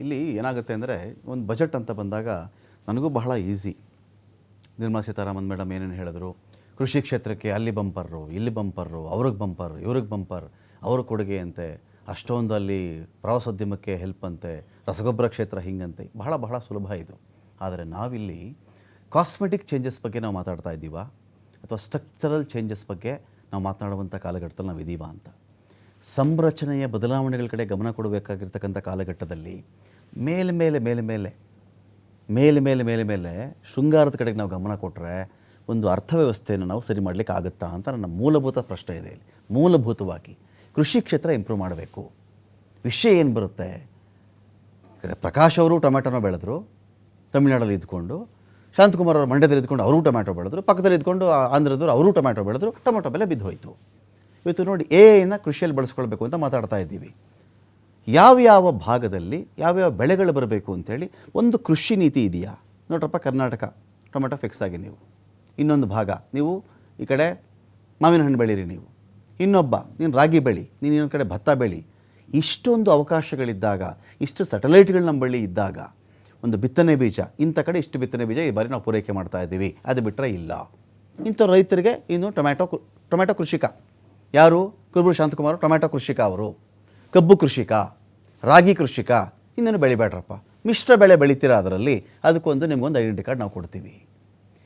ಇಲ್ಲಿ ಏನಾಗುತ್ತೆ ಅಂದರೆ ಒಂದು ಬಜೆಟ್ ಅಂತ ಬಂದಾಗ ನನಗೂ ಬಹಳ ಈಸಿ. ನಿರ್ಮಲಾ ಸೀತಾರಾಮನ್ ಮೇಡಮ್ ಏನೇನು ಹೇಳಿದ್ರು, ಕೃಷಿ ಕ್ಷೇತ್ರಕ್ಕೆ ಅಲ್ಲಿ ಬಂಪರ್ರು, ಇಲ್ಲಿ ಬಂಪರ್ರು, ಅವ್ರಿಗೆ ಬಂಪರ್, ಇವ್ರಿಗೆ ಬಂಪರ್, ಅವ್ರ ಕೊಡುಗೆ ಅಂತೆ, ಅಷ್ಟೊಂದು ಅಲ್ಲಿ ಪ್ರವಾಸೋದ್ಯಮಕ್ಕೆ ಹೆಲ್ಪ್ ಅಂತೆ, ರಸಗೊಬ್ಬರ ಕ್ಷೇತ್ರ ಹಿಂಗಂತೆ, ಬಹಳ ಬಹಳ ಸುಲಭ ಇದು. ಆದರೆ ನಾವಿಲ್ಲಿ ಕಾಸ್ಮೆಟಿಕ್ ಚೇಂಜಸ್ ಬಗ್ಗೆ ನಾವು ಮಾತಾಡ್ತಾ ಇದ್ದೀವಾ ಅಥವಾ ಸ್ಟ್ರಕ್ಚರಲ್ ಚೇಂಜಸ್ ಬಗ್ಗೆ ನಾವು ಮಾತನಾಡುವಂಥ ಕಾಲಘಟ್ಟದಲ್ಲಿ ನಾವು ಇದ್ದೀವಾ ಅಂತ. ಸಂರಚನೆಯ ಬದಲಾವಣೆಗಳ ಕಡೆ ಗಮನ ಕೊಡಬೇಕಾಗಿರ್ತಕ್ಕಂಥ ಕಾಲಘಟ್ಟದಲ್ಲಿ ಮೇಲೆ ಮೇಲೆ ಮೇಲೆ ಮೇಲೆ ಮೇಲೆ ಮೇಲೆ ಮೇಲೆ ಮೇಲೆ ಶೃಂಗಾರದ ಕಡೆಗೆ ನಾವು ಗಮನ ಕೊಟ್ಟರೆ ಒಂದು ಅರ್ಥವ್ಯವಸ್ಥೆಯನ್ನು ನಾವು ಸರಿ ಮಾಡಲಿಕ್ಕೆ ಆಗುತ್ತಾ ಅಂತ ನನ್ನ ಮೂಲಭೂತ ಪ್ರಶ್ನೆ ಇದೆ. ಇಲ್ಲಿ ಮೂಲಭೂತವಾಗಿ ಕೃಷಿ ಕ್ಷೇತ್ರ ಇಂಪ್ರೂವ್ ಮಾಡಬೇಕು. ವಿಷಯ ಏನು ಬರುತ್ತೆ, ಈ ಕಡೆ ಪ್ರಕಾಶ್ ಅವರು ಟೊಮೆಟೊನ ಬೆಳೆದ್ರು ತಮಿಳ್ನಾಡಲ್ಲಿ ಇದ್ಕೊಂಡು, ಶಾಂತಕುಮಾರ್ ಅವರು ಮಂಡ್ಯದಲ್ಲಿ ಇದ್ಕೊಂಡು ಅವರು ಟೊಮೆಟೊ ಬೆಳೆದ್ರು, ಪಕ್ಕದಲ್ಲಿ ಇದ್ಕೊಂಡು ಆಂಧ್ರದವರು ಅವರು ಟೊಮೆಟೊ ಬೆಳೆದ್ರು, ಟೊಮೆಟೊ ಬೆಲೆ ಬಿದ್ದು ಹೋಯಿತು. ಇವತ್ತು ನೋಡಿ ಎನ ಕೃಷಿಯಲ್ಲಿ ಬಳಸ್ಕೊಳ್ಬೇಕು ಅಂತ ಮಾತಾಡ್ತಾ ಇದ್ದೀವಿ. ಯಾವ್ಯಾವ ಭಾಗದಲ್ಲಿ ಯಾವ್ಯಾವ ಬೆಳೆಗಳು ಬರಬೇಕು ಅಂಥೇಳಿ ಒಂದು ಕೃಷಿ ನೀತಿ ಇದೆಯಾ? ನೋಡ್ರಪ್ಪ, ಕರ್ನಾಟಕ ಟೊಮೆಟೊ ಫಿಕ್ಸ್ ಆಗಿ ನೀವು, ಇನ್ನೊಂದು ಭಾಗ ನೀವು ಈ ಕಡೆ ಮಾವಿನ ಹಣ್ಣು ಬೆಳೀರಿ, ನೀವು ಇನ್ನೊಬ್ಬ ನೀನು ರಾಗಿ ಬೆಳಿ, ನೀನು ಇನ್ನೊಂದು ಕಡೆ ಭತ್ತ ಬೆಳಿ. ಇಷ್ಟೊಂದು ಅವಕಾಶಗಳಿದ್ದಾಗ, ಇಷ್ಟು ಸ್ಯಾಟಲೈಟ್ಗಳು ನಮ್ಮ ಬಳಿ ಇದ್ದಾಗ, ಒಂದು ಬಿತ್ತನೆ ಬೀಜ ಇಂಥ ಕಡೆ ಇಷ್ಟು ಬಿತ್ತನೆ ಬೀಜ ಈ ಬಾರಿ ನಾವು ಪೂರೈಕೆ ಮಾಡ್ತಾ ಇದ್ದೀವಿ, ಅದು ಬಿಟ್ಟರೆ ಇಲ್ಲ. ಇಂಥ ರೈತರಿಗೆ ಇನ್ನು ಟೊಮೆಟೊ ಕೃಷಿಕ ಯಾರು? ಕುರುಬೂರು ಶಾಂತಕುಮಾರ್ ಟೊಮೆಟೊ ಕೃಷಿಕ, ಅವರು ಕಬ್ಬು ಕೃಷಿಕ, ರಾಗಿ ಕೃಷಿಕ, ಇನ್ನೇನು ಬೆಳಿಬೇಡ್ರಪ್ಪ, ಮಿಶ್ರ ಬೆಳೆ ಬೆಳಿತೀರಾ, ಅದರಲ್ಲಿ ಅದಕ್ಕೊಂದು ನಿಮಗೊಂದು ಐಡೆಂಟಿ ಕಾರ್ಡ್ ನಾವು ಕೊಡ್ತೀವಿ.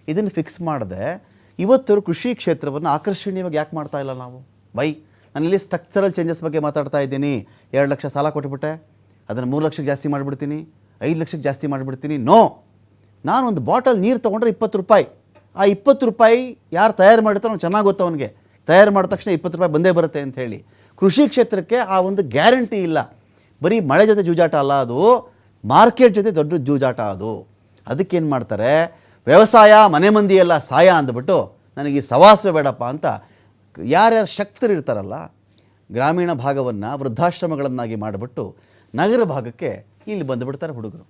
ಇದನ್ನು ಫಿಕ್ಸ್ ಮಾಡದೆ ಇವತ್ತು ಕೃಷಿ ಕ್ಷೇತ್ರವನ್ನು ಆಕರ್ಷಣೀಯವಾಗಿ ಯಾಕೆ ಮಾಡ್ತಾ ಇಲ್ಲ ನಾವು? ನಾನಿಲ್ಲಿ ಸ್ಟ್ರಕ್ಚರಲ್ ಚೇಂಜಸ್ ಬಗ್ಗೆ ಮಾತಾಡ್ತಾ ಇದ್ದೀನಿ. 2 ಲಕ್ಷ ಸಾಲ ಕೊಟ್ಬಿಟ್ಟೆ, ಅದನ್ನು 3 ಲಕ್ಷಕ್ಕೆ ಜಾಸ್ತಿ ಮಾಡಿಬಿಡ್ತೀನಿ, 5 ಲಕ್ಷಕ್ಕೆ ಜಾಸ್ತಿ ಮಾಡಿಬಿಡ್ತೀನಿ. ನೋ, ನಾನೊಂದು ಬಾಟಲ್ ನೀರು ತೊಗೊಂಡ್ರೆ 20 ರೂಪಾಯಿ. ಆ 20 ರೂಪಾಯಿ ಯಾರು ತಯಾರು ಮಾಡಿರ್ತಾರೋ ಅವ್ನು ಚೆನ್ನಾಗಿ ಗೊತ್ತು, ಅವನಿಗೆ ತಯಾರು ಮಾಡಿದ ತಕ್ಷಣ 20 ರೂಪಾಯಿ ಬಂದೇ ಬರುತ್ತೆ ಅಂತ ಹೇಳಿ. ಕೃಷಿ ಕ್ಷೇತ್ರಕ್ಕೆ ಆ ಒಂದು ಗ್ಯಾರಂಟಿ ಇಲ್ಲ. ಬರೀ ಮಳೆ ಜೊತೆ ಜೂಜಾಟ ಅಲ್ಲ, ಅದು ಮಾರ್ಕೆಟ್ ಜೊತೆ ದೊಡ್ಡ ಜೂಜಾಟ ಅದು. ಅದಕ್ಕೇನು ಮಾಡ್ತಾರೆ, ವ್ಯವಸಾಯ ಮನೆ ಮಂದಿ ಎಲ್ಲ ಸಾಯ ಅಂದ್ಬಿಟ್ಟು ನನಗೆ ಈ ಸವಾಸ ಬೇಡಪ್ಪ ಅಂತ ಯಾರ್ಯಾರು ಶಕ್ತರು ಇರ್ತಾರಲ್ಲ, ಗ್ರಾಮೀಣ ಭಾಗವನ್ನು ವೃದ್ಧಾಶ್ರಮಗಳನ್ನಾಗಿ ಮಾಡಿಬಿಟ್ಟು ನಗರ ಭಾಗಕ್ಕೆ ಇಲ್ಲಿ ಬಂದುಬಿಡ್ತಾರೆ ಹುಡುಗರು.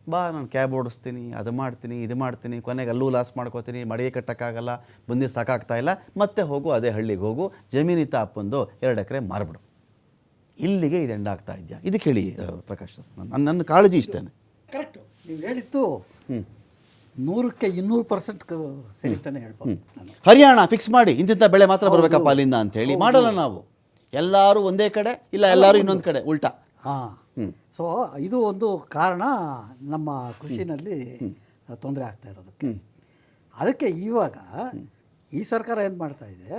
ಬಾ, ನಾನು ಕ್ಯಾಬ್ ಓಡಿಸ್ತೀನಿ, ಅದು ಮಾಡ್ತೀನಿ, ಇದು ಮಾಡ್ತೀನಿ, ಕೊನೆಗೆ ಅಲ್ಲೂ ಲಾಸ್ ಮಾಡ್ಕೋತೀನಿ, ಮಡಿಗೆ ಕಟ್ಟೋಕ್ಕಾಗಲ್ಲ, ಬಂದು ಸಾಕಾಗ್ತಾ ಇಲ್ಲ, ಮತ್ತೆ ಹೋಗು ಅದೇ ಹಳ್ಳಿಗೆ ಹೋಗು, ಜಮೀನಿತ ಅಪ್ಪಂದು 2 ಎಕರೆ ಮಾರ್ಬಿಡು. ಇಲ್ಲಿಗೆ ಇದು ಎಂಡ್ ಆಗ್ತಾ ಇದೆಯಾ? ಇದಕ್ಕೆ ಹೇಳಿ ಪ್ರಕಾಶ್, ನನ್ನ ಕಾಳಜಿ ಇಷ್ಟೇ. ಕರೆಕ್ಟು, ನೀವು ಹೇಳಿದ್ದು 100ಕ್ಕೆ 200% ಸರಿತಾನೆ ಹೇಳ್ಬೋದು. ಹರಿಯಾಣ ಫಿಕ್ಸ್ ಮಾಡಿ ಇಂತಿಂಥ ಬೆಳೆ ಮಾತ್ರ ಬರಬೇಕಪ್ಪ ಅಲ್ಲಿಂದ ಅಂತ ಹೇಳಿ ಮಾಡಲ್ಲ ನಾವು. ಎಲ್ಲರೂ ಒಂದೇ ಕಡೆ ಇಲ್ಲ, ಎಲ್ಲರೂ ಇನ್ನೊಂದು ಕಡೆ ಉಲ್ಟಾ. ಸೊ ಇದು ಒಂದು ಕಾರಣ ನಮ್ಮ ಕೃಷಿನಲ್ಲಿ ತೊಂದರೆ ಆಗ್ತಾ ಇರೋದಕ್ಕೆ. ಅದಕ್ಕೆ ಇವಾಗ ಈ ಸರ್ಕಾರ ಏನು ಮಾಡ್ತಾ ಇದೆ,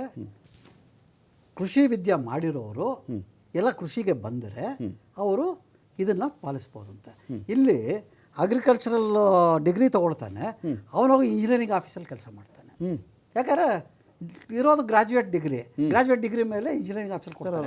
ಕೃಷಿ ವಿದ್ಯೆ ಮಾಡಿರೋರು ಎಲ್ಲ ಕೃಷಿಗೆ ಬಂದರೆ ಅವರು ಇದನ್ನು ಪಾಲಿಸ್ಬೋದು ಅಂತ. ಇಲ್ಲಿ ಅಗ್ರಿಕಲ್ಚರಲ್ ಡಿಗ್ರಿ ತೊಗೊಳ್ತಾನೆ, ಅವನೋಗಿ ಇಂಜಿನಿಯರಿಂಗ್ ಆಫೀಸಲ್ಲಿ ಕೆಲಸ ಮಾಡ್ತಾನೆ. ಯಾಕಂದರೆ ಇರೋದು ಗ್ರಾಜ್ಯುಯೇಟ್ ಡಿಗ್ರಿ ಮೇಲೆ ಇಂಜಿನಿಯರಿಂಗ್ ಆಫೀಸಲ್ಲಿ ಕೊಡ್ತಾರೆ.